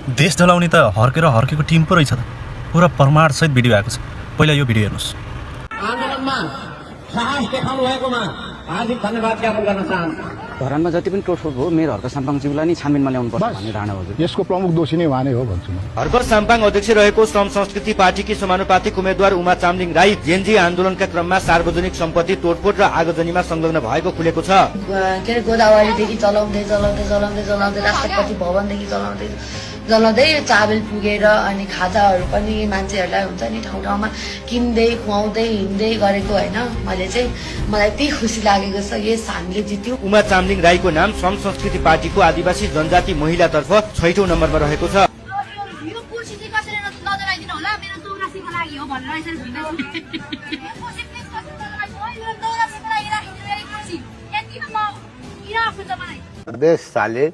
देश जलाउने त हर्केको टिम पो रहेछ त। पुरा प्रमाणसहित भिडियो आएको छ। पहिला यो भिडियो हेर्नुहोस्। आन्दोलनमा साहस देखाउनु भएकोमा हार्दिक धन्यवाद ज्ञापन गर्न चाहन्छु। धरानमा जति पनि तोडफोड भयो मेरो हर्क साम्पाङज्यूलाई नै छानबिनमा ल्याउनुपर्छ भन्ने धारणा हो। यसको प्रमुख दोषी नै उहाँ नै हो भन्छु म। हर्क साम्पाङ अध्यक्ष रहेको श्रम संस्कृति पार्टीकी समानुपातिक उम्मेद्वार उमा चामलिङ राई जेनजी आन्दोलनका क्रममा सार्वजनिक सम्पत्ति तोडफोड र आगजनीमा संलग्न भएको खुलेको छ। के अरे गोदावरीदेखि चलाउँदै राष्ट्रपति भवनदेखि जलाउँदै चाबेल पुगेर अनि खाजाहरू पनि मान्छेहरूलाई हुन्छ नि ठाउँ ठाउँमा किन्दै खुवाउँदै हिँड्दै गरेको होइन। मलाई यति खुसी लागेको छ यस हामीले जित्यौँ। उमा चामलिङ राईको नाम श्रम संस्कृति पार्टीको आदिवासी जनजाति महिलातर्फ 6औं नम्बरमा रहेको छ। साले